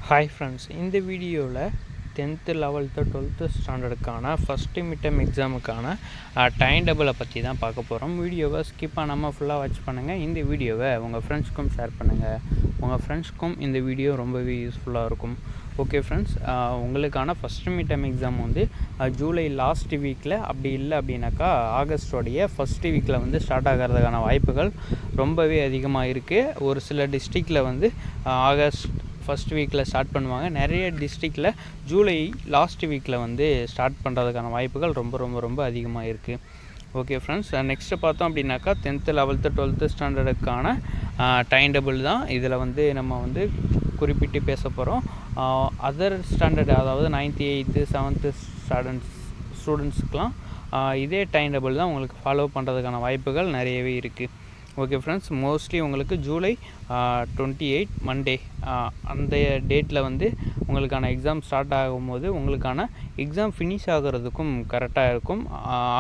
Hi friends, இந்த வீடியோவில் 10th 11th 12th ஸ்டாண்டர்டுக்கான ஃபஸ்ட்டு மிட்டம் எக்ஸாமுக்கான டைம் டேபிளை பற்றி தான் பார்க்க போகிறோம். வீடியோவை ஸ்கிப் பண்ணாமல் ஃபுல்லாக வாட்ச் பண்ணுங்கள். இந்த வீடியோவை உங்கள் ஃப்ரெண்ட்ஸ்க்கும் ஷேர் பண்ணுங்கள். உங்கள் ஃப்ரெண்ட்ஸ்க்கும் இந்த வீடியோ ரொம்பவே யூஸ்ஃபுல்லாக இருக்கும். ஓகே ஃப்ரெண்ட்ஸ், உங்களுக்கான ஃபஸ்ட்டு மிட்டம் எக்ஸாம் வந்து ஜூலை லாஸ்ட் வீக்கில், அப்படி இல்லை அப்படின்னாக்கா ஆகஸ்டோடைய ஃபஸ்ட்டு வீக்கில் வந்து ஸ்டார்ட் ஆகிறதுக்கான வாய்ப்புகள் ரொம்பவே அதிகமாக இருக்குது. ஒரு சில டிஸ்ட்ரிக்டில் வந்து ஆகஸ்ட் ஃபஸ்ட் வீக்கில் ஸ்டார்ட் பண்ணுவாங்க. நிறைய டிஸ்ட்ரிக்டில் ஜூலை லாஸ்ட் வீக்கில் வந்து ஸ்டார்ட் பண்ணுறதுக்கான வாய்ப்புகள் ரொம்ப அதிகமாக இருக்குது. ஓகே ஃப்ரெண்ட்ஸ், நெக்ஸ்ட்டு பார்த்தோம் அப்படின்னாக்கா 10th 11th 12th ஸ்டாண்டர்டுக்கான time table தான் இதில் வந்து நம்ம வந்து குறிப்பிட்டு பேச போகிறோம். அதர் ஸ்டாண்டர்டு, அதாவது 9th 8th 7th ஸ்டூடெண்ட்ஸுக்கெலாம் இதே டைம் டேபிள் தான் உங்களுக்கு ஃபாலோ பண்ணுறதுக்கான வாய்ப்புகள் நிறையவே இருக்குது. ஓகே ஃப்ரெண்ட்ஸ், மோஸ்ட்லி உங்களுக்கு ஜூலை 28 மண்டே அந்த டேட்டில் வந்து உங்களுக்கான எக்ஸாம் ஸ்டார்ட் ஆகும்போது உங்களுக்கான எக்ஸாம் ஃபினிஷ் ஆகிறதுக்கும் கரெக்டாக இருக்கும்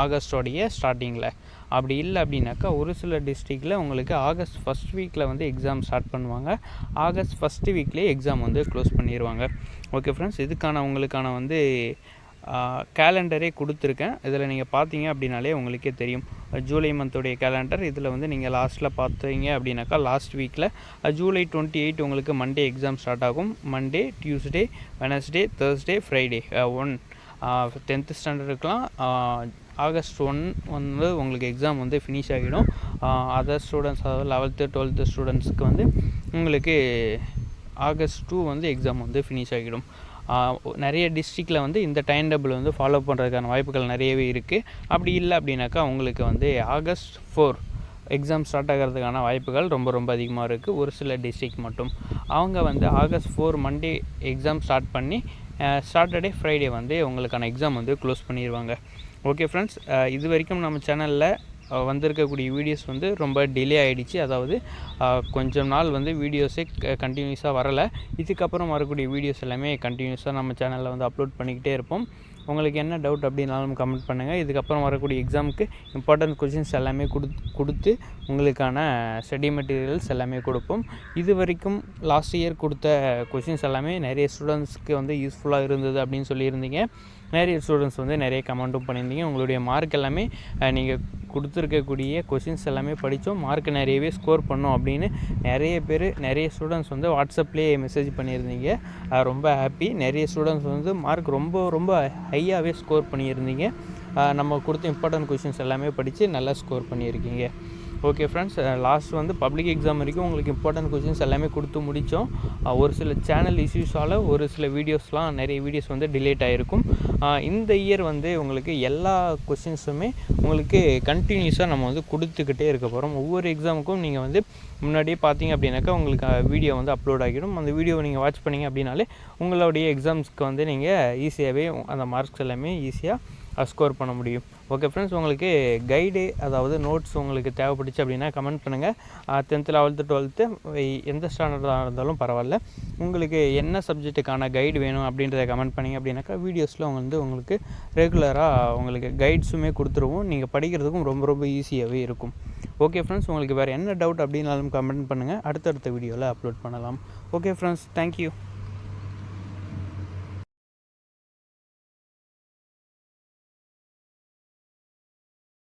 ஆகஸ்டோடைய ஸ்டார்டிங்கில். அப்படி இல்லை அப்படின்னாக்கா ஒரு சில டிஸ்ட்ரிக்டில் உங்களுக்கு ஆகஸ்ட் ஃபஸ்ட் வீக்கில் வந்து எக்ஸாம் ஸ்டார்ட் பண்ணுவாங்க. ஆகஸ்ட் ஃபஸ்ட்டு வீக்லேயே எக்ஸாம் வந்து க்ளோஸ் பண்ணிடுவாங்க. ஓகே ஃப்ரெண்ட்ஸ், இதுக்கான உங்களுக்கான வந்து கேலண்டரே கொடுத்துருக்கேன். இதில் நீங்கள் பார்த்தீங்க அப்படின்னாலே உங்களுக்கே தெரியும். ஜூலை மந்தோடைய கேலண்டர் இதில் வந்து நீங்கள் லாஸ்ட்டில் பார்த்தீங்க அப்படின்னாக்கா லாஸ்ட் வீக்கில் ஜூலை 28 உங்களுக்கு மண்டே எக்ஸாம் ஸ்டார்ட் ஆகும். Monday, Tuesday, Wednesday, Thursday, Friday 1 10th ஸ்டாண்டர்டுக்கெலாம் ஆகஸ்ட் 1 வந்து உங்களுக்கு எக்ஸாம் வந்து ஃபினிஷ் ஆகிடும். அதர் ஸ்டூடெண்ட்ஸ், அதாவது 11th 12th ஸ்டூடெண்ட்ஸ்க்கு வந்து உங்களுக்கு ஆகஸ்ட் 2 வந்து எக்ஸாம் வந்து ஃபினிஷ் ஆகிடும். நிறைய டிஸ்ட்ரிக்டில் வந்து இந்த டைம் டேபிள் வந்து ஃபாலோ பண்ணுறதுக்கான வாய்ப்புகள் நிறையவே இருக்குது. அப்படி இல்லை அப்படின்னாக்கா உங்களுக்கு வந்து ஆகஸ்ட் 4 எக்ஸாம் ஸ்டார்ட் ஆகிறதுக்கான வாய்ப்புகள் ரொம்ப அதிகமாக இருக்குது. ஒரு சில டிஸ்ட்ரிக்ட் மட்டும் அவங்க வந்து ஆகஸ்ட் 4 மண்டே எக்ஸாம் ஸ்டார்ட் பண்ணி சாட்டர்டே, ஃப்ரைடே வந்து உங்களுக்கான எக்ஸாம் வந்து க்ளோஸ் பண்ணிடுவாங்க. ஓகே ஃப்ரெண்ட்ஸ், இது வரைக்கும் நம்ம சேனலில் வந்திருக்கக்கூடிய வீடியோஸ் வந்து ரொம்ப டிலே ஆகிடுச்சு. அதாவது கொஞ்சம் நாள் வந்து வீடியோஸே கண்டினியூஸாக வரலை. இதுக்கப்புறம் வரக்கூடிய வீடியோஸ் எல்லாமே கண்டினியூஸாக நம்ம சேனலில் வந்து அப்லோட் பண்ணிக்கிட்டே இருப்போம். உங்களுக்கு என்ன டவுட் அப்படின்னாலும் கமெண்ட் பண்ணுங்கள். இதுக்கப்புறம் வரக்கூடிய எக்ஸாமுக்கு இம்பார்ட்டன்ட் கொஷின்ஸ் எல்லாமே கொடுத்து உங்களுக்கான ஸ்டடி மெட்டீரியல்ஸ் எல்லாமே கொடுப்போம். இது வரைக்கும் லாஸ்ட் இயர் கொடுத்த கொஷின்ஸ் எல்லாமே நிறைய ஸ்டூடெண்ட்ஸ்க்கு வந்து யூஸ்ஃபுல்லாக இருந்தது அப்படின்னு சொல்லியிருந்தீங்க. நிறைய ஸ்டூடெண்ட்ஸ் வந்து நிறைய கமெண்ட்டும் பண்ணியிருந்தீங்க. உங்களுடைய மார்க் எல்லாமே நீங்கள் கொடுத்துருக்கக்கூடிய கொஷின்ஸ் எல்லாமே படித்தோம், மார்க் நிறையவே ஸ்கோர் பண்ணோம் அப்படின்னு நிறைய ஸ்டூடெண்ட்ஸ் வந்து வாட்ஸ்அப்லேயே மெசேஜ் பண்ணியிருந்தீங்க. ரொம்ப ஹாப்பி. நிறைய ஸ்டூடெண்ட்ஸ் வந்து மார்க் ரொம்ப ஹையாகவே ஸ்கோர் பண்ணியிருந்தீங்க. நம்ம கொடுத்த இம்பார்ட்டன்ட் கொஷின்ஸ் எல்லாமே படித்து நல்லா ஸ்கோர் பண்ணியிருக்கீங்க. ஓகே ஃப்ரெண்ட்ஸ், லாஸ்ட் வந்து பப்ளிக் எக்ஸாம் வரைக்கும் உங்களுக்கு இம்பார்ட்டன்ட் கொஷின்ஸ் எல்லாமே கொடுத்து முடித்தோம். ஒரு சில சேனல் இஷ்யூஸால் ஒரு சில நிறைய வீடியோஸ் வந்து டிலேட் ஆகிருக்கும். இந்த இயர் வந்து உங்களுக்கு எல்லா கொஷின்ஸுமே உங்களுக்கு கண்டினியூஸாக நம்ம வந்து கொடுத்துக்கிட்டே இருக்க போகிறோம். ஒவ்வொரு எக்ஸாமுக்கும் நீங்கள் வந்து முன்னாடியே பார்த்தீங்க அப்படின்னாக்கா உங்களுக்கு வீடியோ வந்து அப்லோட் ஆகிடும். அந்த வீடியோவை நீங்கள் வாட்ச் பண்ணிங்க அப்படின்னாலே உங்களுடைய எக்ஸாம்ஸ்க்கு வந்து நீங்கள் ஈஸியாகவே அந்த மார்க்ஸ் எல்லாமே ஈஸியாக ஸ்கோர் பண்ண முடியும். ஓகே ஃப்ரெண்ட்ஸ், உங்களுக்கு கைடு, அதாவது நோட்ஸ் உங்களுக்கு தேவைப்பட்டுச்சு அப்படின்னா கமெண்ட் பண்ணுங்கள். 10th 11th 12th எந்த ஸ்டாண்டர்டாக இருந்தாலும் பரவாயில்ல, உங்களுக்கு என்ன சப்ஜெக்ட்டுக்கான கைடு வேணும் அப்படின்றத கமெண்ட் பண்ணிங்க அப்படின்னாக்கா வீடியோஸில் வந்து உங்களுக்கு ரெகுலராக உங்களுக்கு கைட்ஸுமே கொடுத்துருவோம். நீங்கள் படிக்கிறதுக்கும் ரொம்ப ஈஸியாகவே இருக்கும். ஓகே ஃப்ரெண்ட்ஸ், உங்களுக்கு வேறு என்ன டவுட் அப்படின்னாலும் கமெண்ட் பண்ணுங்கள். அடுத்தடுத்த வீடியோவில் அப்லோட் பண்ணலாம். Okay friends, thank you.